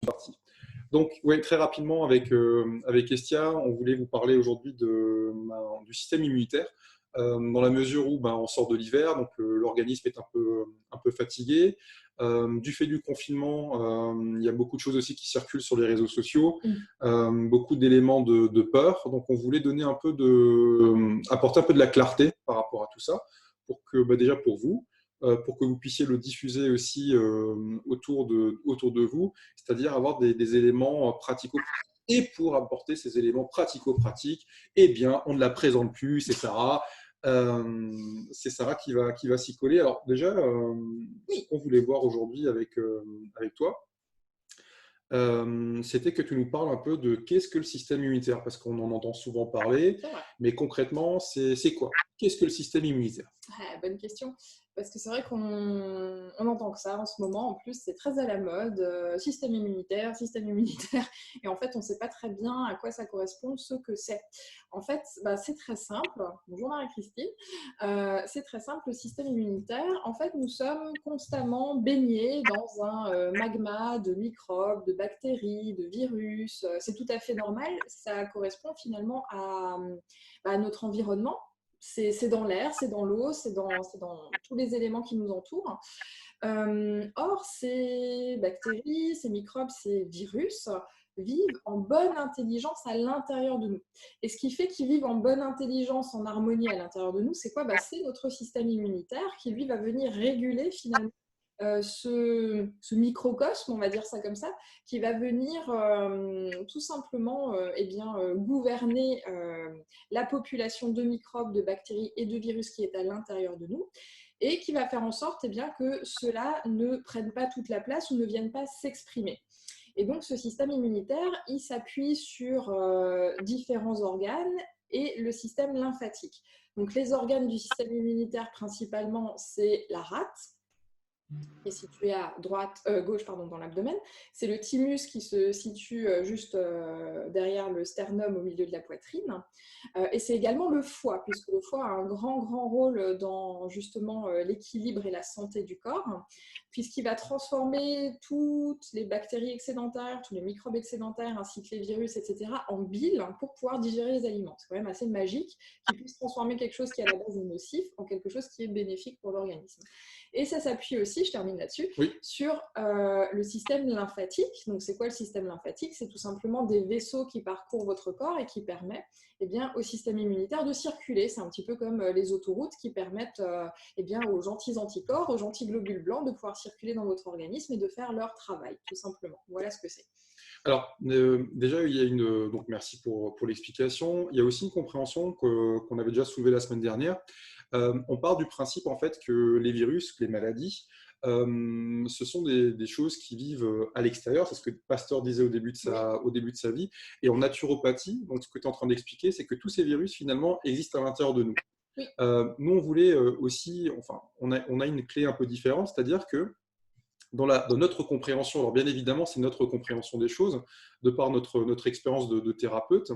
parti. Donc, ouais, très rapidement, avec Estia, on voulait vous parler aujourd'hui du système immunitaire, dans la mesure où on sort de l'hiver, donc l'organisme est un peu fatigué. Du fait du confinement, il y a beaucoup de choses aussi qui circulent sur les réseaux sociaux, beaucoup d'éléments de peur. Donc, on voulait apporter un peu de la clarté par rapport à tout ça, pour que, déjà pour vous, pour que vous puissiez le diffuser aussi autour de vous, c'est-à-dire avoir des éléments pratico-pratiques. Et pour apporter ces éléments pratico-pratiques, eh bien, on ne la présente plus, c'est Sarah. C'est Sarah qui va s'y coller. Alors déjà, ce qu'on voulait voir aujourd'hui avec toi, c'était que tu nous parles un peu de qu'est-ce que le système immunitaire, parce qu'on en entend souvent parler, mais concrètement, c'est quoi? Qu'est-ce que le système immunitaire? Bonne question, parce que c'est vrai qu'on entend que ça en ce moment. En plus, c'est très à la mode, système immunitaire, et en fait, on ne sait pas très bien à quoi ça correspond, ce que c'est. En fait, c'est très simple. Bonjour Marie-Christine. C'est très simple, le système immunitaire. En fait, nous sommes constamment baignés dans un magma de microbes, de bactéries, de virus. C'est tout à fait normal. Ça correspond finalement à notre environnement. C'est dans l'air, c'est dans l'eau, c'est dans tous les éléments qui nous entourent. Or, ces bactéries, ces microbes, ces virus vivent en bonne intelligence à l'intérieur de nous. Et ce qui fait qu'ils vivent en bonne intelligence, en harmonie à l'intérieur de nous, c'est quoi? C'est notre système immunitaire qui, lui, va venir réguler finalement ce microcosme, on va dire ça comme ça, qui va venir tout simplement gouverner la population de microbes, de bactéries et de virus qui est à l'intérieur de nous, et qui va faire en sorte que cela ne prenne pas toute la place ou ne vienne pas s'exprimer. Et donc ce système immunitaire, il s'appuie sur différents organes et le système lymphatique. Donc les organes du système immunitaire principalement, c'est la rate, qui est situé à gauche dans l'abdomen. C'est le thymus qui se situe juste derrière le sternum au milieu de la poitrine. Et c'est également le foie, puisque le foie a un grand rôle dans justement l'équilibre et la santé du corps, puisqu'il va transformer toutes les bactéries excédentaires, tous les microbes excédentaires, ainsi que les virus, etc., en bile pour pouvoir digérer les aliments. C'est quand même assez magique qu'il puisse transformer quelque chose qui à la base est nocif en quelque chose qui est bénéfique pour l'organisme. Et ça s'appuie aussi, je termine là-dessus, sur le système lymphatique. Donc, c'est quoi le système lymphatique? C'est tout simplement des vaisseaux qui parcourent votre corps et qui permettent au système immunitaire de circuler. C'est un petit peu comme les autoroutes qui permettent aux gentils anticorps, aux gentils globules blancs de pouvoir circuler dans votre organisme et de faire leur travail, tout simplement. Voilà ce que c'est. Alors, déjà, il y a donc merci pour l'explication. Il y a aussi une compréhension qu'on avait déjà soulevée la semaine dernière. On part du principe en fait que les virus, les maladies, ce sont des choses qui vivent à l'extérieur. C'est ce que Pasteur disait au début de sa vie. Et en naturopathie, donc ce que tu es en train d'expliquer, c'est que tous ces virus finalement existent à l'intérieur de nous. Oui. Nous, on voulait aussi, on a une clé un peu différente, c'est-à-dire que dans notre compréhension, alors bien évidemment, c'est notre compréhension des choses, de par notre expérience de thérapeute,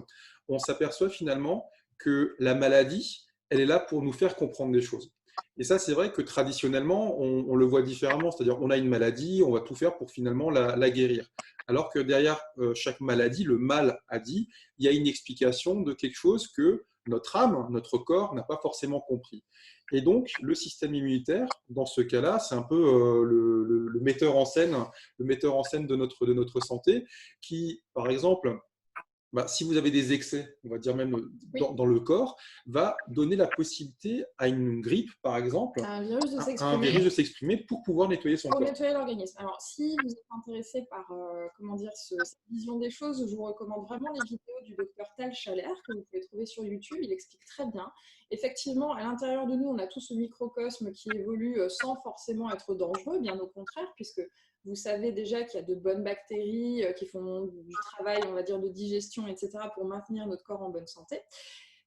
on s'aperçoit finalement que la maladie, elle est là pour nous faire comprendre des choses. Et ça, c'est vrai que traditionnellement, on le voit différemment, c'est-à-dire on a une maladie, on va tout faire pour finalement la guérir. Alors que derrière chaque maladie, le mal a dit, il y a une explication de quelque chose que notre âme, notre corps n'a pas forcément compris. Et donc, le système immunitaire, dans ce cas-là, c'est un peu le metteur en scène de notre santé, qui, par exemple, si vous avez des excès, on va dire même dans le corps, va donner la possibilité à une grippe, par exemple, à un virus de s'exprimer pour pouvoir nettoyer son corps. Pour nettoyer l'organisme. Alors, si vous êtes intéressé par cette vision des choses, je vous recommande vraiment les vidéos du docteur Tal Chalère que vous pouvez trouver sur YouTube. Il explique très bien. Effectivement, à l'intérieur de nous, on a tout ce microcosme qui évolue sans forcément être dangereux, bien au contraire, puisque vous savez déjà qu'il y a de bonnes bactéries qui font du travail, on va dire, de digestion, etc., pour maintenir notre corps en bonne santé.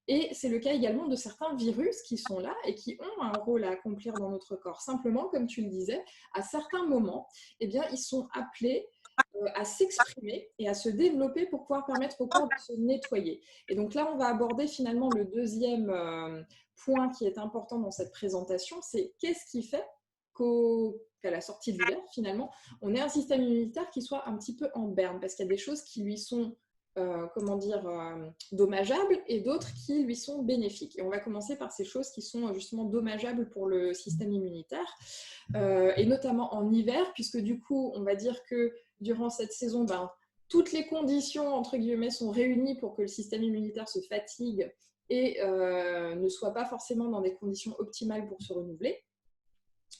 Et c'est le cas également de certains virus qui sont là et qui ont un rôle à accomplir dans notre corps. Simplement, comme tu le disais, à certains moments, ils sont appelés à s'exprimer et à se développer pour pouvoir permettre au corps de se nettoyer. Et donc là, on va aborder finalement le deuxième point qui est important dans cette présentation, c'est qu'est-ce qui fait qu'à qu'à la sortie de l'hiver, finalement, on ait un système immunitaire qui soit un petit peu en berne, parce qu'il y a des choses qui lui sont dommageables et d'autres qui lui sont bénéfiques. Et on va commencer par ces choses qui sont justement dommageables pour le système immunitaire, et notamment en hiver, puisque du coup, on va dire que durant cette saison, toutes les conditions, entre guillemets, sont réunies pour que le système immunitaire se fatigue et ne soit pas forcément dans des conditions optimales pour se renouveler.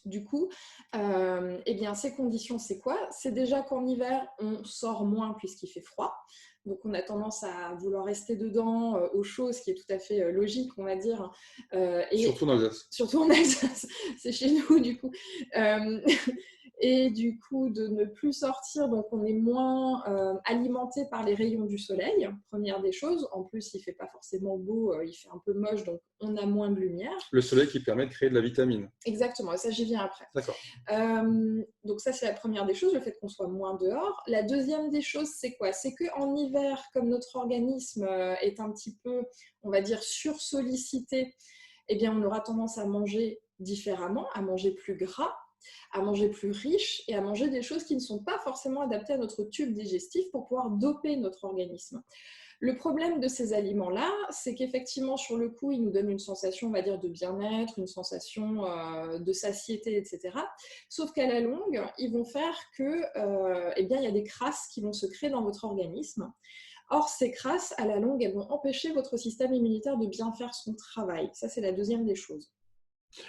Du coup, ces conditions, c'est quoi? C'est déjà qu'en hiver, on sort moins puisqu'il fait froid. Donc, on a tendance à vouloir rester dedans, au chaud, ce qui est tout à fait logique, on va dire. Surtout en Alsace. Surtout en Alsace, c'est chez nous, du coup. Et du coup, de ne plus sortir, donc on est moins alimenté par les rayons du soleil, première des choses. En plus, il ne fait pas forcément beau, il fait un peu moche, donc on a moins de lumière. Le soleil qui permet de créer de la vitamine. Exactement, et ça, j'y viens après. D'accord. Donc ça, c'est la première des choses, le fait qu'on soit moins dehors. La deuxième des choses, c'est quoi? C'est qu'en hiver, comme notre organisme est un petit peu, on va dire, sursollicité, eh bien, on aura tendance à manger différemment, à manger plus gras, à manger plus riche et à manger des choses qui ne sont pas forcément adaptées à notre tube digestif pour pouvoir doper notre organisme. Le problème de ces aliments-là, c'est qu'effectivement, sur le coup, ils nous donnent une sensation, on va dire, de bien-être, une sensation de satiété, etc. Sauf qu'à la longue, ils vont faire que, il y a des crasses qui vont se créer dans votre organisme. Or, ces crasses, à la longue, elles vont empêcher votre système immunitaire de bien faire son travail. Ça, c'est la deuxième des choses.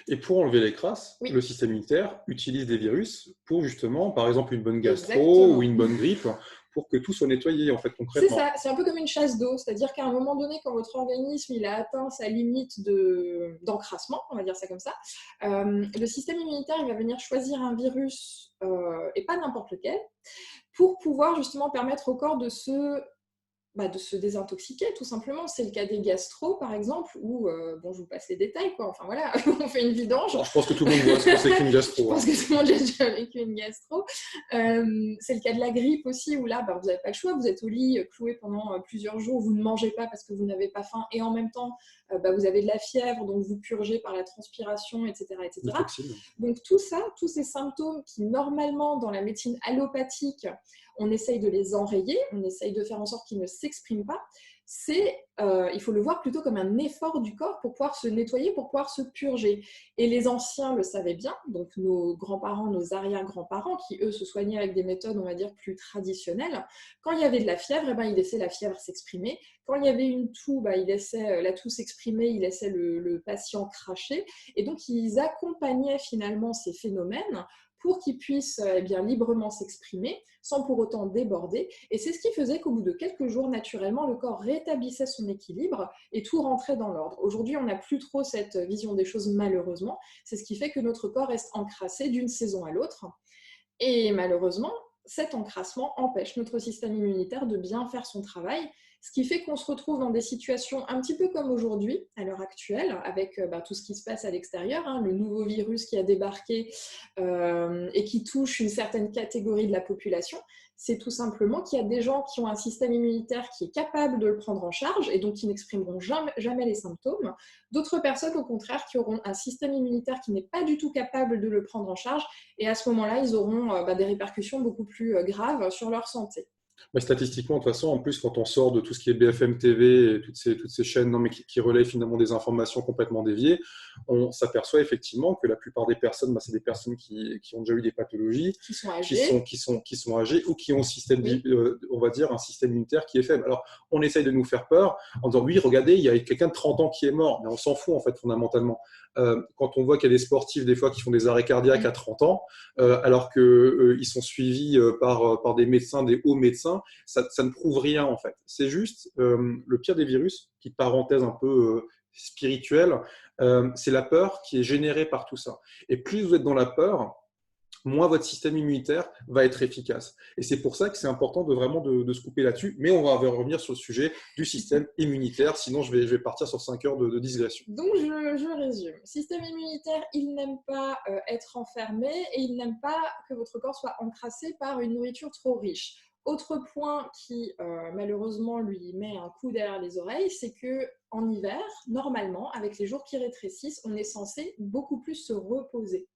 Et pour enlever les crasses, oui. Le système immunitaire utilise des virus pour justement, par exemple, une bonne gastro Exactement. ou une bonne grippe, pour que tout soit nettoyé, en fait, concrètement. C'est ça, c'est un peu comme une chasse d'eau, c'est-à-dire qu'à un moment donné, quand votre organisme il a atteint sa limite d'encrassement, on va dire ça comme ça, le système immunitaire il va venir choisir un virus, et pas n'importe lequel, pour pouvoir justement permettre au corps de se désintoxiquer, tout simplement. C'est le cas des gastro, par exemple, où, je vous passe les détails, quoi. Enfin, voilà, on fait une vidange. Alors, je pense que tout le monde voit ce que c'est qu'une gastro. Je pense que tout le monde a déjà vécu une gastro. C'est le cas de la grippe aussi, où là, vous n'avez pas le choix. Vous êtes au lit, cloué pendant plusieurs jours, vous ne mangez pas parce que vous n'avez pas faim, et en même temps, vous avez de la fièvre, donc vous purgez par la transpiration, etc. etc. Donc tout ça, tous ces symptômes qui, normalement, dans la médecine allopathique, on essaye de les enrayer, on essaye de faire en sorte qu'ils ne s'expriment pas. Il faut le voir plutôt comme un effort du corps pour pouvoir se nettoyer, pour pouvoir se purger. Et les anciens le savaient bien, donc nos grands-parents, nos arrière-grands-parents, qui eux se soignaient avec des méthodes, on va dire, plus traditionnelles. Quand il y avait de la fièvre, ils laissaient la fièvre s'exprimer. Quand il y avait une toux, ils laissaient la toux s'exprimer, ils laissaient le patient cracher. Et donc, ils accompagnaient finalement ces phénomènes pour qu'ils puissent librement s'exprimer sans pour autant déborder. Et c'est ce qui faisait qu'au bout de quelques jours, naturellement, le corps rétablissait son équilibre et tout rentrait dans l'ordre. Aujourd'hui, on n'a plus trop cette vision des choses, malheureusement. C'est ce qui fait que notre corps reste encrassé d'une saison à l'autre. Et malheureusement, cet encrassement empêche notre système immunitaire de bien faire son travail, ce qui fait qu'on se retrouve dans des situations un petit peu comme aujourd'hui, à l'heure actuelle, avec tout ce qui se passe à l'extérieur, le nouveau virus qui a débarqué et qui touche une certaine catégorie de la population. C'est tout simplement qu'il y a des gens qui ont un système immunitaire qui est capable de le prendre en charge et donc qui n'exprimeront jamais les symptômes. D'autres personnes, au contraire, qui auront un système immunitaire qui n'est pas du tout capable de le prendre en charge. Et à ce moment-là, ils auront des répercussions beaucoup plus graves sur leur santé. Mais statistiquement, de toute façon, en plus, quand on sort de tout ce qui est BFM TV et toutes ces chaînes qui relaient finalement des informations complètement déviées, on s'aperçoit effectivement que la plupart des personnes, c'est des personnes qui ont déjà eu des pathologies, qui sont âgées, qui sont âgées ou qui ont on va dire, un système immunitaire qui est faible. Alors, on essaye de nous faire peur en disant, oui, regardez, il y a quelqu'un de 30 ans qui est mort, mais on s'en fout en fait fondamentalement. Quand on voit qu'il y a des sportifs des fois qui font des arrêts cardiaques à 30 ans, alors qu'ils sont suivis par des médecins, des hauts médecins, ça ne prouve rien en fait. C'est juste le pire des virus, petite parenthèse un peu spirituelle, c'est la peur qui est générée par tout ça. Et plus vous êtes dans la peur, moins votre système immunitaire va être efficace. Et c'est pour ça que c'est important de vraiment de se couper là-dessus. Mais on va revenir sur le sujet du système immunitaire, sinon je vais partir sur 5 heures de digression. Donc je résume. Système immunitaire, il n'aime pas être enfermé et il n'aime pas que votre corps soit encrassé par une nourriture trop riche. Autre point qui malheureusement lui met un coup derrière les oreilles, c'est qu'en hiver, normalement, avec les jours qui rétrécissent, on est censé beaucoup plus se reposer.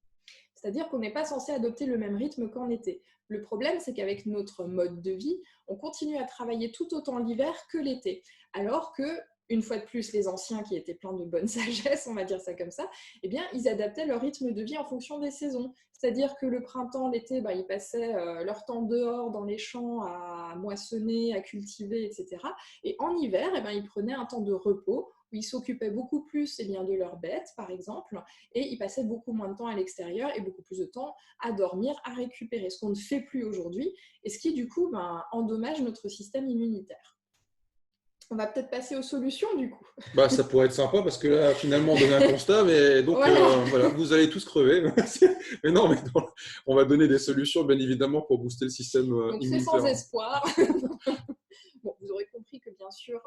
C'est-à-dire qu'on n'est pas censé adopter le même rythme qu'en été. Le problème, c'est qu'avec notre mode de vie, on continue à travailler tout autant l'hiver que l'été. Alors que, une fois de plus, les anciens qui étaient pleins de bonne sagesse, on va dire ça comme ça, eh bien, ils adaptaient leur rythme de vie en fonction des saisons. C'est-à-dire que le printemps, l'été, ils passaient leur temps dehors dans les champs à moissonner, à cultiver, etc. Et en hiver, ils prenaient un temps de repos où ils s'occupaient beaucoup plus de leurs bêtes, par exemple, et ils passaient beaucoup moins de temps à l'extérieur et beaucoup plus de temps à dormir, à récupérer, ce qu'on ne fait plus aujourd'hui, et ce qui, du coup, endommage notre système immunitaire. On va peut-être passer aux solutions, du coup. Ça pourrait être sympa parce que là, finalement, on donne un constat, mais donc voilà, vous allez tous crever. Mais non, on va donner des solutions, bien évidemment, pour booster le système donc, immunitaire. C'est sans espoir. Bon, vous aurez compris que, bien sûr,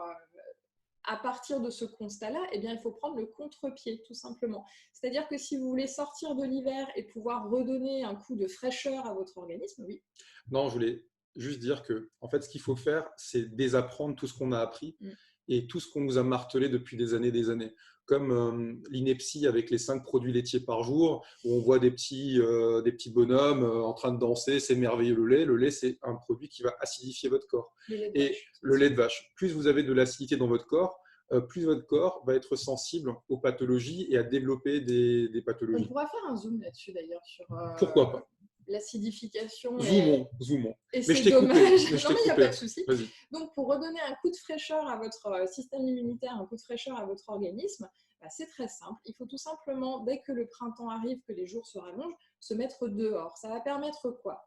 à partir de ce constat-là, il faut prendre le contre-pied, tout simplement. C'est-à-dire que si vous voulez sortir de l'hiver et pouvoir redonner un coup de fraîcheur à votre organisme, oui. Non, je voulais juste dire que, en fait, ce qu'il faut faire, c'est désapprendre tout ce qu'on a appris et tout ce qu'on nous a martelé depuis des années. Comme l'ineptie avec les 5 produits laitiers par jour, où on voit des petits bonhommes en train de danser, c'est merveilleux le lait. Le lait, c'est un produit qui va acidifier votre corps. Et le lait de vache, plus vous avez de l'acidité dans votre corps, plus votre corps va être sensible aux pathologies et à développer des pathologies. On pourra faire un zoom là-dessus d'ailleurs sur pourquoi pas l'acidification zoomons. Et mais c'est dommage. Non, mais il n'y a pas de souci. Vas-y. Donc, pour redonner un coup de fraîcheur à votre système immunitaire, un coup de fraîcheur à votre organisme, c'est très simple. Il faut tout simplement, dès que le printemps arrive, que les jours se rallongent, se mettre dehors. Ça va permettre quoi?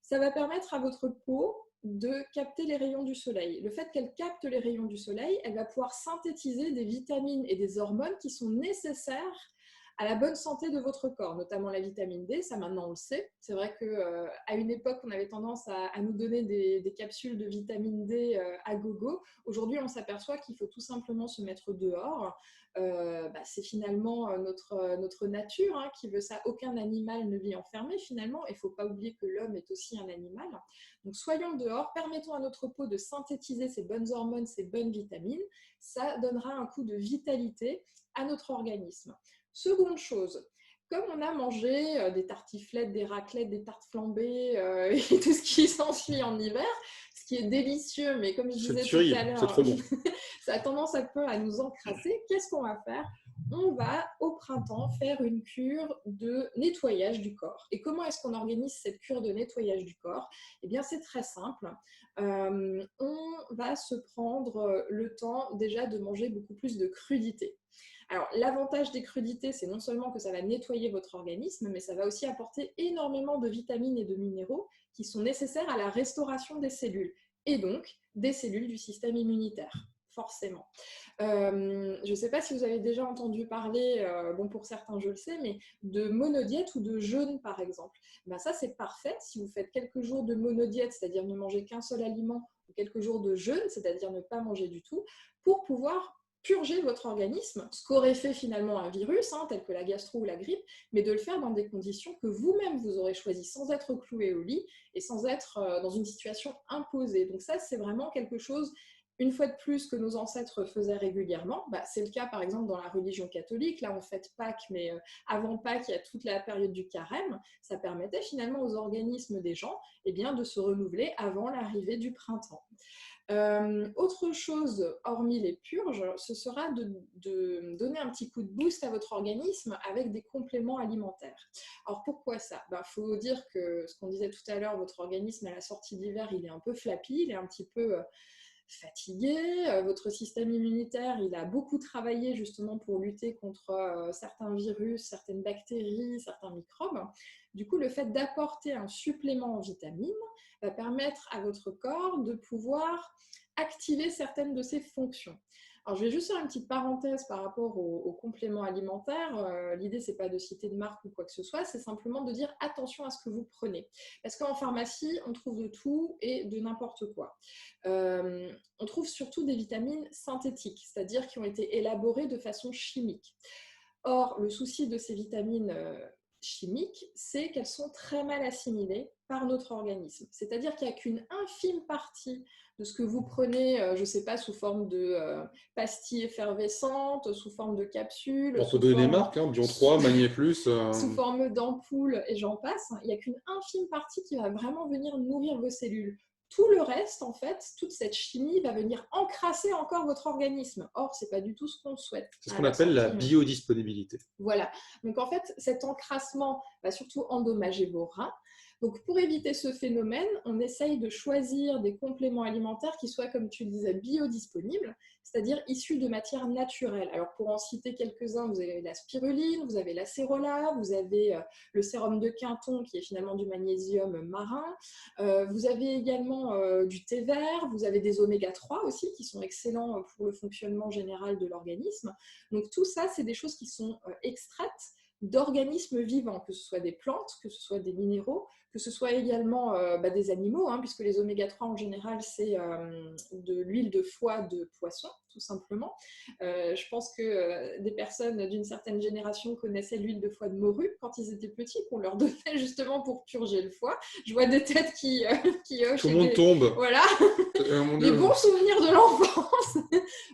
Ça va permettre à votre peau de capter les rayons du soleil. Le fait qu'elle capte les rayons du soleil, elle va pouvoir synthétiser des vitamines et des hormones qui sont nécessaires à la bonne santé de votre corps, notamment la vitamine D, ça maintenant on le sait. C'est vrai qu'à une époque, on avait tendance à nous donner des capsules de vitamine D à gogo. Aujourd'hui, on s'aperçoit qu'il faut tout simplement se mettre dehors. C'est finalement notre nature qui veut ça. Aucun animal ne vit enfermé finalement. Il ne faut pas oublier que l'homme est aussi un animal. Donc soyons dehors, permettons à notre peau de synthétiser ces bonnes hormones, ces bonnes vitamines. Ça donnera un coup de vitalité à notre organisme. Seconde chose, comme on a mangé des tartiflettes, des raclettes, des tartes flambées et tout ce qui s'ensuit en hiver, ce qui est délicieux, mais comme je disais tout à l'heure, c'est trop bon. Ça a tendance un peu à nous encrasser. Qu'est-ce qu'on va faire? On va, au printemps, faire une cure de nettoyage du corps. Et comment est-ce qu'on organise cette cure de nettoyage du corps? C'est très simple. On va se prendre le temps déjà de manger beaucoup plus de crudités. Alors, l'avantage des crudités, c'est non seulement que ça va nettoyer votre organisme, mais ça va aussi apporter énormément de vitamines et de minéraux qui sont nécessaires à la restauration des cellules, et donc des cellules du système immunitaire, forcément. Je ne sais pas si vous avez déjà entendu parler, pour certains je le sais, mais de monodiète ou de jeûne par exemple. Ça c'est parfait si vous faites quelques jours de monodiète, c'est-à-dire ne manger qu'un seul aliment, ou quelques jours de jeûne, c'est-à-dire ne pas manger du tout, pour pouvoir purger votre organisme, ce qu'aurait fait finalement un virus, tel que la gastro ou la grippe, mais de le faire dans des conditions que vous-même vous aurez choisies, sans être cloué au lit et sans être dans une situation imposée. Donc ça, c'est vraiment quelque chose, une fois de plus, que nos ancêtres faisaient régulièrement. C'est le cas par exemple dans la religion catholique. Là, on fête Pâques, mais avant Pâques, il y a toute la période du carême. Ça permettait finalement aux organismes des gens de se renouveler avant l'arrivée du printemps. Autre chose, hormis les purges, ce sera de donner un petit coup de boost à votre organisme avec des compléments alimentaires. Alors pourquoi ça? Faut dire que, ce qu'on disait tout à l'heure, votre organisme à la sortie d'hiver, il est un peu flappy, il est un petit peu fatigué, votre système immunitaire, il a beaucoup travaillé justement pour lutter contre certains virus, certaines bactéries, certains microbes. Du coup, le fait d'apporter un supplément en vitamines va permettre à votre corps de pouvoir activer certaines de ses fonctions. Alors, je vais juste faire une petite parenthèse par rapport aux compléments alimentaires. L'idée, c'est pas de citer de marque ou quoi que ce soit, c'est simplement de dire attention à ce que vous prenez. Parce qu'en pharmacie, on trouve de tout et de n'importe quoi. On trouve surtout des vitamines synthétiques, c'est-à-dire qui ont été élaborées de façon chimique. Or, le souci de ces vitamines chimiques, c'est qu'elles sont très mal assimilées par notre organisme. C'est-à-dire qu'il n'y a qu'une infime partie de ce que vous prenez, je ne sais pas, sous forme de pastilles effervescentes, sous forme de capsules, On peut donner des marques, hein, Bion 3, Magné Plus. sous forme d'ampoules, et j'en passe. Il n'y a qu'une infime partie qui va vraiment venir nourrir vos cellules. Tout le reste, en fait, toute cette chimie va venir encrasser encore votre organisme. Or, ce n'est pas du tout ce qu'on souhaite. C'est ce qu'on appelle la biodisponibilité. Voilà. Donc, en fait, cet encrassement va surtout endommager vos reins. Donc, pour éviter ce phénomène, on essaye de choisir des compléments alimentaires qui soient, comme tu le disais, biodisponibles, c'est-à-dire issus de matières naturelles. Alors, pour en citer quelques-uns, vous avez la spiruline, vous avez l'acérola, vous avez le sérum de Quinton, qui est finalement du magnésium marin. Vous avez également du thé vert, vous avez des oméga 3 aussi, qui sont excellents pour le fonctionnement général de l'organisme. Donc, tout ça, c'est des choses qui sont extraites d'organismes vivants, que ce soit des plantes, que ce soit des minéraux, que ce soit également des animaux, hein, puisque les oméga 3 en général, c'est de l'huile de foie de poisson, tout simplement. Je pense que des personnes d'une certaine génération connaissaient l'huile de foie de morue quand ils étaient petits, qu'on leur donnait justement pour purger le foie. Je vois des têtes qui hochent. Tout le monde tombe. Voilà, les bons souvenirs de l'enfance.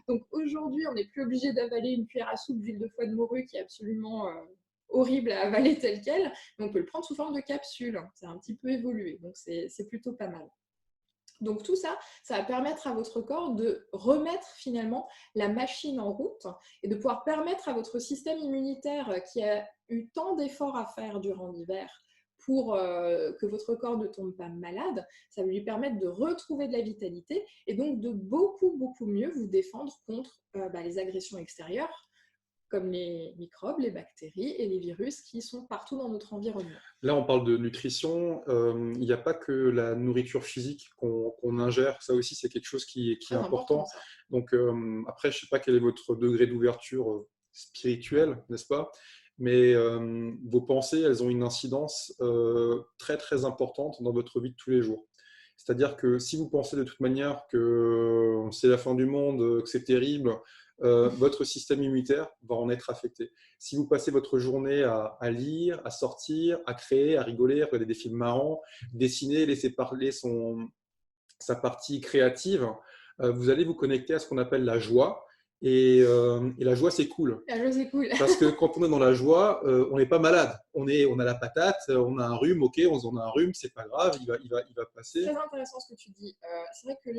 Donc aujourd'hui, on n'est plus obligé d'avaler une cuillère à soupe d'huile de foie de morue qui est absolument horrible à avaler tel quel, mais on peut le prendre sous forme de capsule. C'est un petit peu évolué, donc c'est plutôt pas mal. Donc tout ça, ça va permettre à votre corps de remettre finalement la machine en route et de pouvoir permettre à votre système immunitaire qui a eu tant d'efforts à faire durant l'hiver pour que votre corps ne tombe pas malade, ça va lui permettre de retrouver de la vitalité et donc de beaucoup mieux vous défendre contre les agressions extérieures, comme les microbes, les bactéries et les virus qui sont partout dans notre environnement. Là, on parle de nutrition. Il n'y a pas que la nourriture physique qu'on ingère. Ça aussi, c'est quelque chose qui est important. Donc, après, je ne sais pas quel est votre degré d'ouverture spirituelle, n'est-ce pas? Mais vos pensées, elles ont une incidence très importante dans votre vie de tous les jours. C'est-à-dire que si vous pensez de toute manière que c'est la fin du monde, que c'est terrible, votre système immunitaire va en être affecté. Si vous passez votre journée à lire, à sortir, à créer, à rigoler, à regarder des films marrants, dessiner, laisser parler sa partie créative, vous allez vous connecter à ce qu'on appelle la joie. Et la joie, c'est cool. La joie, c'est cool. Parce que quand on est dans la joie, on n'est pas malade. On a la patate, on a un rhume, ok, on a un rhume, c'est pas grave, il va passer. C'est très intéressant ce que tu dis. C'est vrai que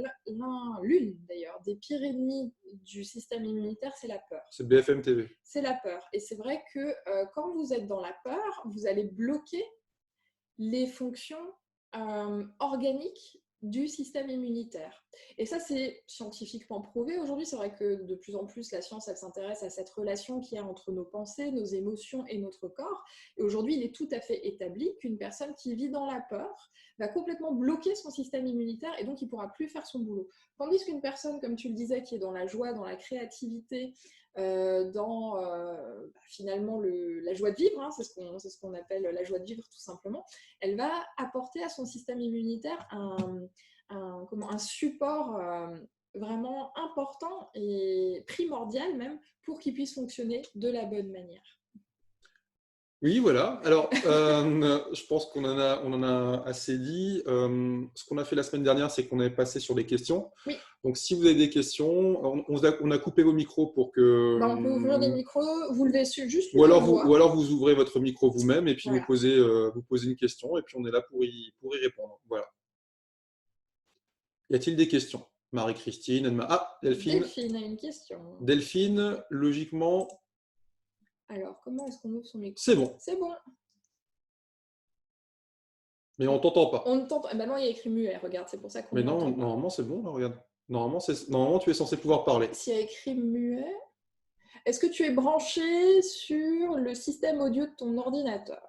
l'une d'ailleurs des pires ennemis du système immunitaire, c'est la peur. C'est BFM TV. C'est la peur. Et c'est vrai que quand vous êtes dans la peur, vous allez bloquer les fonctions organiques du système immunitaire. Et ça, c'est scientifiquement prouvé. Aujourd'hui, c'est vrai que de plus en plus, la science, elle s'intéresse à cette relation qu'il y a entre nos pensées, nos émotions et notre corps. Et aujourd'hui, il est tout à fait établi qu'une personne qui vit dans la peur va complètement bloquer son système immunitaire et donc il ne pourra plus faire son boulot. Tandis qu'une personne, comme tu le disais, qui est dans la joie, dans la créativité, dans finalement la joie de vivre, hein, c'est ce qu'on appelle la joie de vivre tout simplement, elle va apporter à son système immunitaire un support vraiment important et primordial même pour qu'il puisse fonctionner de la bonne manière. Oui, voilà. Alors, je pense qu'on en a assez dit. Ce qu'on a fait la semaine dernière, c'est qu'on est passé sur des questions. Oui. Donc, si vous avez des questions, on a coupé vos micros pour que… on peut ouvrir des micros, vous levez juste ou alors vous ouvrez votre micro vous-même et puis voilà. vous posez une question et puis on est là pour y répondre. Voilà. Y a-t-il des questions? Marie-Christine, Delphine. Delphine a une question. Delphine, logiquement… Alors, comment est-ce qu'on ouvre son micro? C'est bon. C'est bon. Mais on ne t'entend pas. On t'entend. Non, il y a écrit muet, regarde, c'est pour ça qu'on Mais non, normalement c'est bon, là, regarde. Normalement, tu es censé pouvoir parler. S'il y a écrit muet, est-ce que tu es branché sur le système audio de ton ordinateur?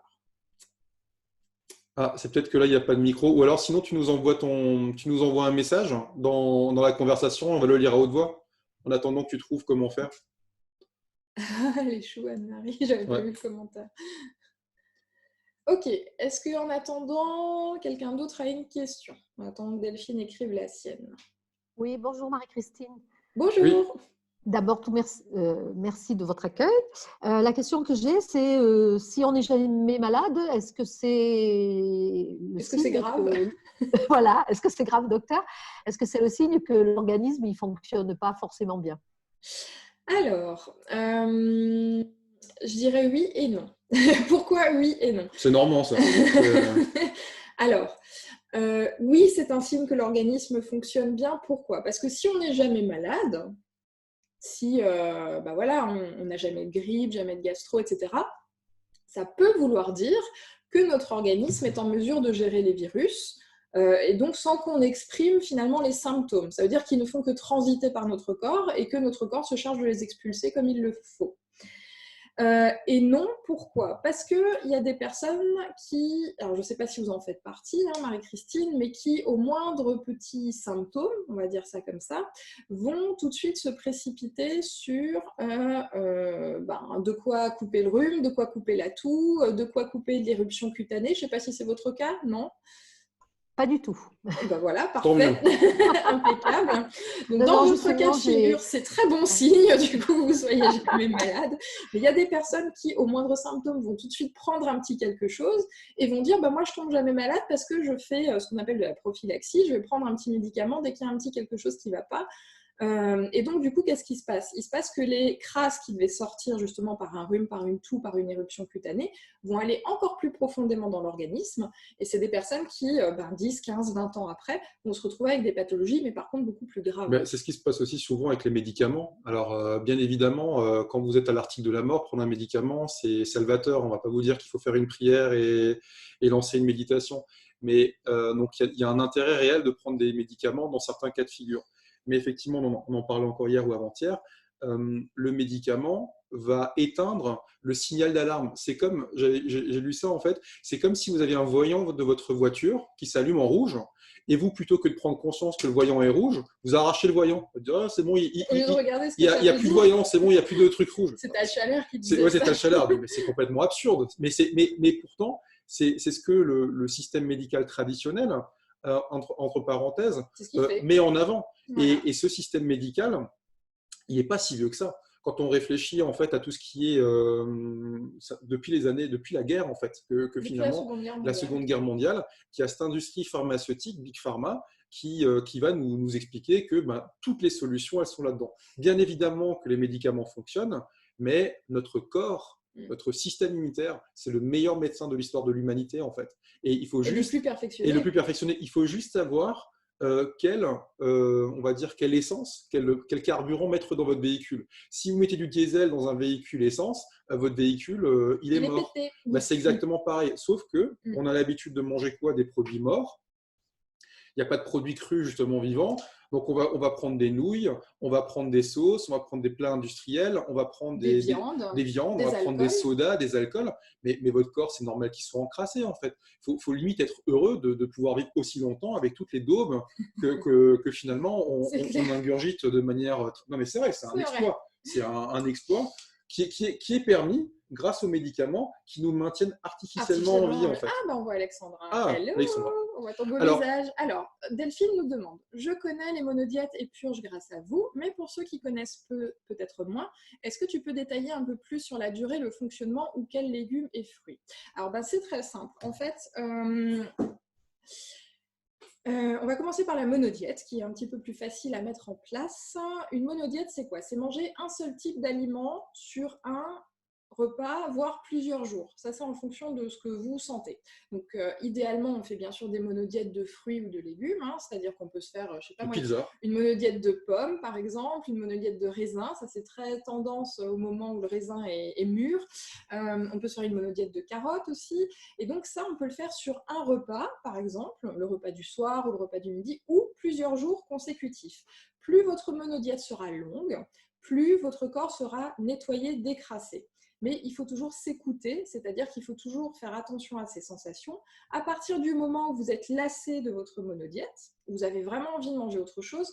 Ah, c'est peut-être que là, il n'y a pas de micro. Ou alors, sinon, tu nous envoies un message dans la conversation, on va le lire à haute voix, en attendant que tu trouves comment faire. Les choux, Anne-Marie, j'avais pas vu le commentaire. Ok, est-ce qu'en attendant, quelqu'un d'autre a une question? En attendant que Delphine écrive la sienne. Oui, bonjour Marie-Christine. Bonjour. D'abord, merci de votre accueil. La question que j'ai, c'est si on n'est jamais malade, est-ce que c'est le Est-ce que c'est signe grave? Voilà, est-ce que c'est grave, docteur? Est-ce que c'est le signe que l'organisme ne fonctionne pas forcément bien? Alors, je dirais oui et non. Pourquoi oui et non? C'est normand, ça. Alors, oui, c'est un signe que l'organisme fonctionne bien. Pourquoi? Parce que si on n'est jamais malade, si voilà, on n'a jamais de grippe, jamais de gastro, etc., ça peut vouloir dire que notre organisme est en mesure de gérer les virus, et donc sans qu'on exprime finalement les symptômes. Ça veut dire qu'ils ne font que transiter par notre corps et que notre corps se charge de les expulser comme il le faut. Et non, pourquoi? Parce qu'il y a des personnes qui, alors je ne sais pas si vous en faites partie, hein, Marie-Christine, mais qui, au moindre petit symptôme, on va dire ça comme ça, vont tout de suite se précipiter sur de quoi couper le rhume, de quoi couper la toux, de quoi couper l'éruption cutanée. Je ne sais pas si c'est votre cas, non? Pas du tout. Et ben voilà, parfait, impeccable. Donc Non, dans non, votre cas de figure, c'est très bon signe, du coup, vous soyez jamais malade. Mais il y a des personnes qui, au moindre symptôme, vont tout de suite prendre un petit quelque chose et vont dire, moi, je tombe jamais malade parce que je fais ce qu'on appelle de la prophylaxie, je vais prendre un petit médicament dès qu'il y a un petit quelque chose qui ne va pas. Et donc, du coup, qu'est-ce qui se passe? Il se passe que les crasses qui devaient sortir justement par un rhume, par une toux, par une éruption cutanée, vont aller encore plus profondément dans l'organisme. Et c'est des personnes qui, 10, 15, 20 ans après, vont se retrouver avec des pathologies, mais par contre beaucoup plus graves. Ben, c'est ce qui se passe aussi souvent avec les médicaments. Alors, bien évidemment, quand vous êtes à l'article de la mort, prendre un médicament, c'est salvateur. On ne va pas vous dire qu'il faut faire une prière et lancer une méditation. Mais donc, il y a un intérêt réel de prendre des médicaments dans certains cas de figure. Mais effectivement, on en parlait encore hier ou avant-hier, le médicament va éteindre le signal d'alarme. C'est comme, j'ai lu ça en fait, c'est comme si vous aviez un voyant de votre voiture qui s'allume en rouge, et vous, plutôt que de prendre conscience que le voyant est rouge, vous arrachez le voyant. Vous dites, ah, c'est bon, il n'y a plus de voyant, c'est bon, il n'y a plus de truc rouge. C'est ta chaleur qui disait ça. C'est ta chaleur, mais c'est complètement absurde. Mais pourtant, c'est ce que le système médical traditionnel, entre parenthèses, met en avant. Voilà. Et ce système médical, il n'est pas si vieux que ça. Quand on réfléchit en fait à tout ce qui est depuis la guerre en fait, que finalement la Seconde Guerre mondiale, qui a cette industrie pharmaceutique, Big Pharma, qui va nous expliquer que toutes les solutions elles sont là-dedans. Bien évidemment que les médicaments fonctionnent, mais notre corps, notre système immunitaire, c'est le meilleur médecin de l'histoire de l'humanité en fait. Et il faut juste le plus perfectionné. Il faut juste savoir on va dire quelle essence, quel carburant mettre dans votre véhicule. Si vous mettez du diesel dans un véhicule essence, votre véhicule, il est mort. C'est exactement pareil, sauf que on a l'habitude de manger quoi? Des produits morts. Il n'y a pas de produits crus justement vivants. Donc, on va prendre des nouilles, on va prendre des sauces, on va prendre des plats industriels, on va prendre des viandes, on va prendre des sodas, des alcools. Mais votre corps, c'est normal qu'il soit encrassé en fait. Il faut limite être heureux de pouvoir vivre aussi longtemps avec toutes les daubes que finalement on ingurgite de manière… Non mais c'est vrai, c'est un exploit. C'est un exploit qui est permis grâce aux médecaments qui nous maintiennent artificiellement en vie en fait. On voit Alexandra. Hello. Alexandra. On voit ton beau visage. Alors, Delphine nous demande, je connais les monodiètes et purges grâce à vous, mais pour ceux qui connaissent peut-être moins, est-ce que tu peux détailler un peu plus sur la durée, le fonctionnement ou quels légumes et fruits? Alors, c'est très simple. En fait, on va commencer par la monodiète, qui est un petit peu plus facile à mettre en place. Une monodiète, c'est quoi? C'est manger un seul type d'aliment sur un repas, voire plusieurs jours. Ça, c'est en fonction de ce que vous sentez. Donc, idéalement, on fait bien sûr des monodiètes de fruits ou de légumes, c'est-à-dire qu'on peut se faire, je sais pas moi, une monodiète de pommes, par exemple, une monodiète de raisin. Ça, c'est très tendance au moment où le raisin est mûr. On peut se faire une monodiète de carottes aussi. Et donc, ça, on peut le faire sur un repas, par exemple, le repas du soir ou le repas du midi, ou plusieurs jours consécutifs. Plus votre monodiète sera longue, plus votre corps sera nettoyé, décrassé. Mais il faut toujours s'écouter, c'est-à-dire qu'il faut toujours faire attention à ses sensations. À partir du moment où vous êtes lassé de votre monodiète, vous avez vraiment envie de manger autre chose,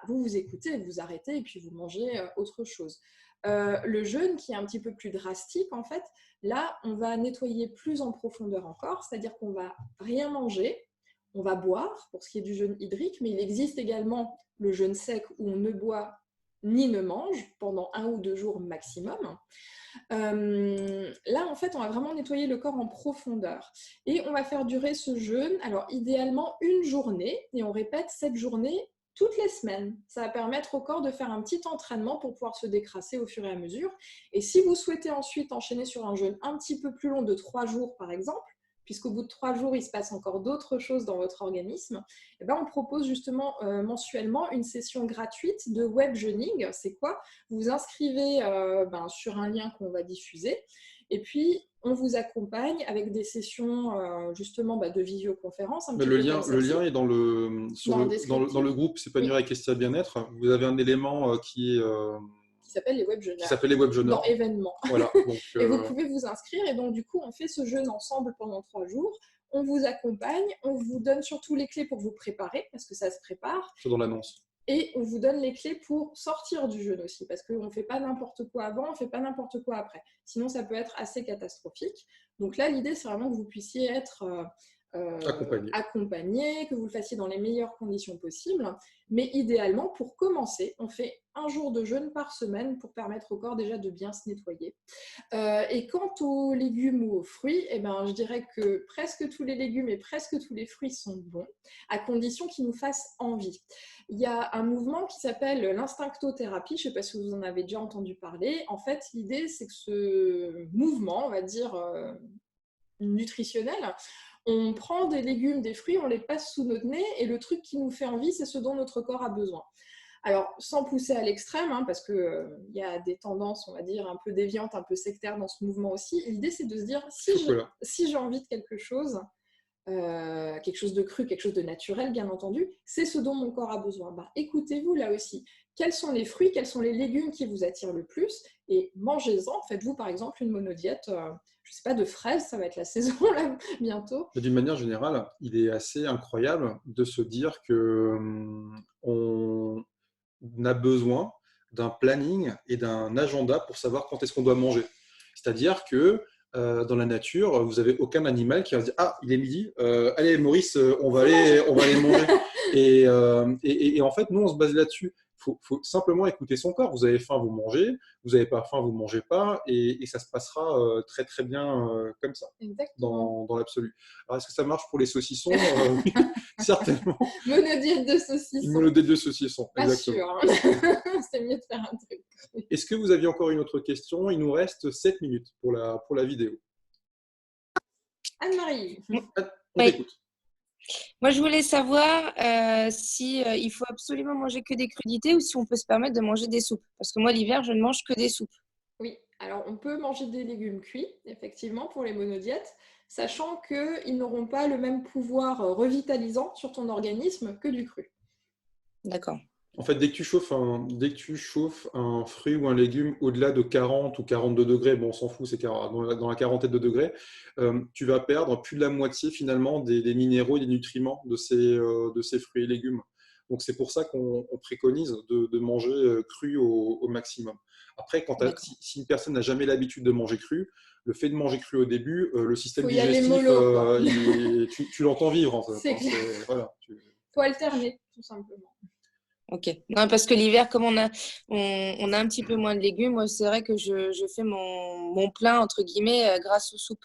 vous vous écoutez, vous arrêtez et puis vous mangez autre chose. Le jeûne qui est un petit peu plus drastique, en fait, là, on va nettoyer plus en profondeur encore, c'est-à-dire qu'on va rien manger, on va boire pour ce qui est du jeûne hydrique, mais il existe également le jeûne sec où on ne boit ni ne mangent pendant 1 ou 2 jours maximum. Là, en fait, on va vraiment nettoyer le corps en profondeur et on va faire durer ce jeûne, alors idéalement 1 journée, et on répète cette journée toutes les semaines. Ça va permettre au corps de faire un petit entraînement pour pouvoir se décrasser au fur et à mesure. Et si vous souhaitez ensuite enchaîner sur un jeûne un petit peu plus long de 3 jours, par exemple, puisqu'au bout de 3 jours, il se passe encore d'autres choses dans votre organisme, eh ben, on propose justement mensuellement une session gratuite de web jeûning. C'est quoi? Vous vous inscrivez sur un lien qu'on va diffuser et puis on vous accompagne avec des sessions justement de visioconférence. Un Mais petit peu comme le celle-ci. lien est dans Dans le groupe C'est pas Oui. nuire avec Estia Bien-être. Vous avez un élément qui S'appelle les web jeûneurs. s'appelle les web jeûneurs. Dans événements. Voilà. Donc, Et vous pouvez vous inscrire et donc du coup on fait ce jeûne ensemble pendant 3 jours. On vous accompagne, on vous donne surtout les clés pour vous préparer parce que ça se prépare. c'est dans l'annonce. Et on vous donne les clés pour sortir du jeûne aussi, parce qu'on ne fait pas n'importe quoi avant, on ne fait pas n'importe quoi après. Sinon, ça peut être assez catastrophique. Donc là, l'idée, c'est vraiment que vous puissiez être accompagné, que vous le fassiez dans les meilleures conditions possibles. Mais idéalement, pour commencer, on fait 1 jour de jeûne par semaine pour permettre au corps déjà de bien se nettoyer. Et quant aux légumes ou aux fruits, je dirais que presque tous les légumes et presque tous les fruits sont bons, à condition qu'ils nous fassent envie. Il y a un mouvement qui s'appelle l'instinctothérapie, je ne sais pas si vous en avez déjà entendu parler. En fait, l'idée, c'est que ce mouvement, on va dire nutritionnel, on prend des légumes, des fruits, on les passe sous notre nez et le truc qui nous fait envie, c'est ce dont notre corps a besoin. Alors, sans pousser à l'extrême, parce qu'il y a des tendances, on va dire, un peu déviantes, un peu sectaires dans ce mouvement aussi. L'idée, c'est de se dire, si j'ai envie de quelque chose de cru, quelque chose de naturel, bien entendu, c'est ce dont mon corps a besoin. Écoutez-vous là aussi. Quels sont les fruits, quels sont les légumes qui vous attirent le plus? Et mangez-en. Faites-vous, par exemple, une monodiète, je ne sais pas, de fraises, ça va être la saison là, bientôt. D'une manière générale, il est assez incroyable de se dire que on a besoin d'un planning et d'un agenda pour savoir quand est-ce qu'on doit manger. C'est-à-dire que dans la nature, vous n'avez aucun animal qui va se dire « Ah, il est midi, allez Maurice, on va aller manger ». Et en fait, nous, on se base là-dessus. Il faut simplement écouter son corps. Vous avez faim, vous mangez. Vous n'avez pas faim, vous ne mangez pas. Et ça se passera très, très bien comme ça, dans l'absolu. Alors, est-ce que ça marche pour les saucissons? Oui, certainement. Monodiète de saucisson. Une monodiète de saucisson, pas exactement. Sûr, hein. C'est mieux de faire un truc. Est-ce que vous aviez encore une autre question? Il nous reste 7 minutes pour la vidéo. Anne-Marie, on t'écoute. Moi, je voulais savoir si il faut absolument manger que des crudités ou si on peut se permettre de manger des soupes. Parce que moi, l'hiver, je ne mange que des soupes. Oui, alors on peut manger des légumes cuits, effectivement, pour les monodiètes, sachant qu'ils n'auront pas le même pouvoir revitalisant sur ton organisme que du cru. D'accord. En fait, dès que tu chauffes un fruit ou un légume au-delà de 40 ou 42 degrés, bon, on s'en fout, c'est dans la quarantaine de degrés, tu vas perdre plus de la moitié finalement des minéraux et des nutriments de ces fruits et légumes. Donc, c'est pour ça qu'on préconise de manger cru au maximum. Après, si une personne n'a jamais l'habitude de manger cru, le fait de manger cru au début, le système digestif, tu l'entends vivre en fait. C'est clair. Voilà, faut alterner, tout simplement. Ok. Non, parce que l'hiver, comme on a un petit peu moins de légumes, moi, c'est vrai que je fais mon plein, entre guillemets, grâce aux soupes.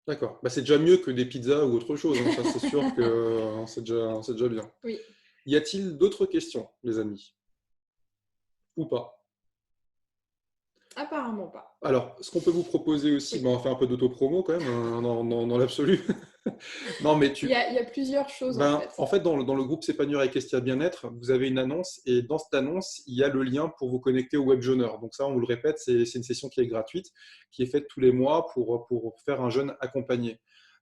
D'accord. C'est déjà mieux que des pizzas ou autre chose. Ça, c'est sûr que c'est déjà bien. Oui. Y a-t-il d'autres questions, les amis? Ou pas? Apparemment pas. Alors, ce qu'on peut vous proposer aussi, on va faire un peu d'auto-promo quand même, dans l'absolu. Non, mais il y a plusieurs choses en fait. En fait, dans le groupe S'épanouir avec Estia Bien-être, vous avez une annonce et dans cette annonce, il y a le lien pour vous connecter au web jeûneur. Donc ça, on vous le répète, c'est une session qui est gratuite, qui est faite tous les mois pour faire un jeûne accompagné.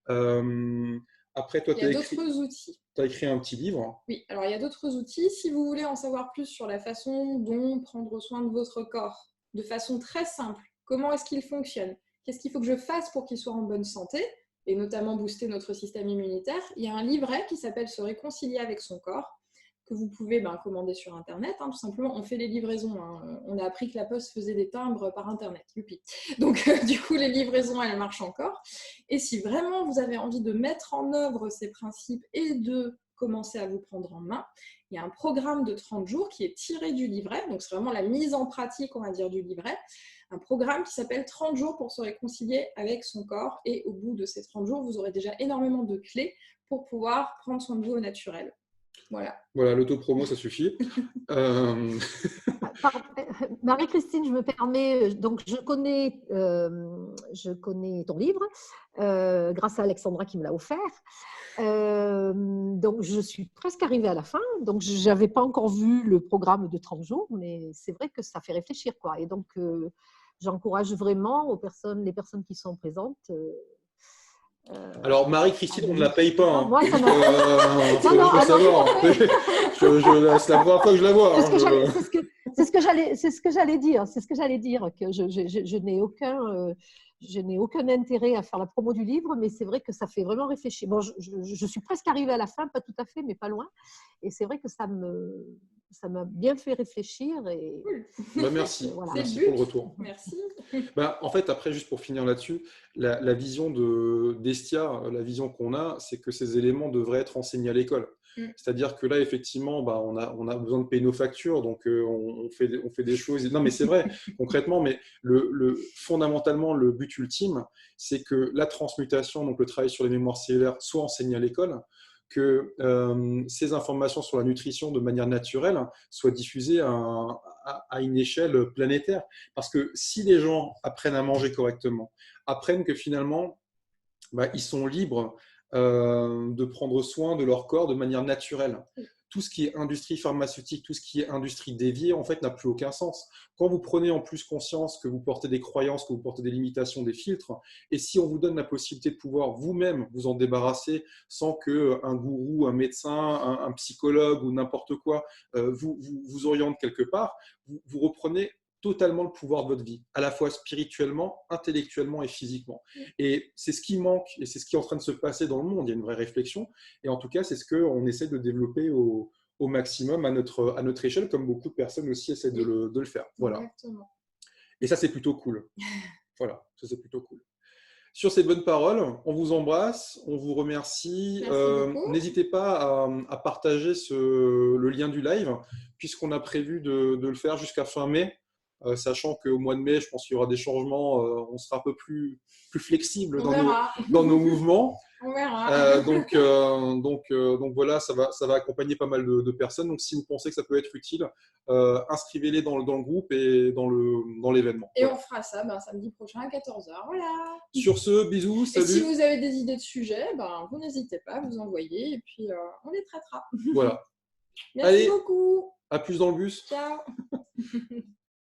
Après, toi, il y a d'autres outils. Tu as écrit un petit livre. Oui, alors il y a d'autres outils. Si vous voulez en savoir plus sur la façon dont prendre soin de votre corps, de façon très simple, comment est-ce qu'il fonctionne, qu'est-ce qu'il faut que je fasse pour qu'il soit en bonne santé, et notamment booster notre système immunitaire, il y a un livret qui s'appelle « Se réconcilier avec son corps » que vous pouvez commander sur Internet. Tout simplement, on fait les livraisons. On a appris que la Poste faisait des timbres par Internet. Youpi. Donc, du coup, les livraisons, elles marchent encore. Et si vraiment vous avez envie de mettre en œuvre ces principes et de commencer à vous prendre en main. Il y a un programme de 30 jours qui est tiré du livret, donc c'est vraiment la mise en pratique, on va dire, du livret. Un programme qui s'appelle 30 jours pour se réconcilier avec son corps. Et au bout de ces 30 jours, vous aurez déjà énormément de clés pour pouvoir prendre soin de vous au naturel. Voilà. Voilà, l'autopromo, ça suffit. Marie-Christine, je me permets, donc je connais ton livre grâce à Alexandra qui me l'a offert. Donc je suis presque arrivée à la fin, donc je n'avais pas encore vu le programme de 30 jours, mais c'est vrai que ça fait réfléchir, quoi. Et donc j'encourage vraiment les personnes qui sont présentes. Alors, Marie-Christine, on ne la paye pas. Hein. Moi, ça je laisse la première fois que je la vois. C'est ce que j'allais dire. C'est ce que j'allais dire, que je n'ai aucun intérêt à faire la promo du livre, mais c'est vrai que ça fait vraiment réfléchir. Bon, je suis presque arrivée à la fin, pas tout à fait, mais pas loin. Et c'est vrai que ça m'a bien fait réfléchir. Et, merci. Voilà. Merci pour le retour. Merci. En fait, après, juste pour finir là-dessus, la vision d'Estia, la vision qu'on a, c'est que ces éléments devraient être enseignés à l'école. C'est-à-dire que là, effectivement, on a besoin de payer nos factures, donc on fait des choses. Non, mais c'est vrai, concrètement, mais fondamentalement, le but ultime, c'est que la transmutation, donc le travail sur les mémoires cellulaires, soit enseigné à l'école, que ces informations sur la nutrition de manière naturelle soient diffusées à une échelle planétaire. Parce que si les gens apprennent à manger correctement, apprennent que finalement, ils sont libres de prendre soin de leur corps de manière naturelle. Tout ce qui est industrie pharmaceutique, tout ce qui est industrie déviée, en fait, n'a plus aucun sens. Quand vous prenez en plus conscience que vous portez des croyances, que vous portez des limitations, des filtres, et si on vous donne la possibilité de pouvoir vous-même vous en débarrasser sans qu'un gourou, un médecin, un psychologue ou n'importe quoi vous oriente quelque part, vous reprenez totalement le pouvoir de votre vie, à la fois spirituellement, intellectuellement et physiquement. Et c'est ce qui manque, et c'est ce qui est en train de se passer dans le monde. Il y a une vraie réflexion, et en tout cas, c'est ce qu'on essaie de développer au maximum à notre échelle, comme beaucoup de personnes aussi essaient de le faire. Voilà. Exactement. Et ça, c'est plutôt cool. Voilà, ça, c'est plutôt cool. Sur ces bonnes paroles, on vous embrasse, on vous remercie. N'hésitez pas à partager le lien du live, puisqu'on a prévu de le faire jusqu'à fin mai. Sachant qu'au mois de mai, je pense qu'il y aura des changements, on sera un peu plus flexible dans nos mouvements. On verra. Donc voilà, ça va accompagner pas mal de personnes. Donc si vous pensez que ça peut être utile, inscrivez-les dans le groupe et dans l'événement. Et voilà. On fera ça samedi prochain à 14h. Voilà. Sur ce, bisous, salut. Et si vous avez des idées de sujets, vous n'hésitez pas à vous envoyer et puis on les traitera. Voilà. Merci beaucoup. À plus dans le bus. Ciao.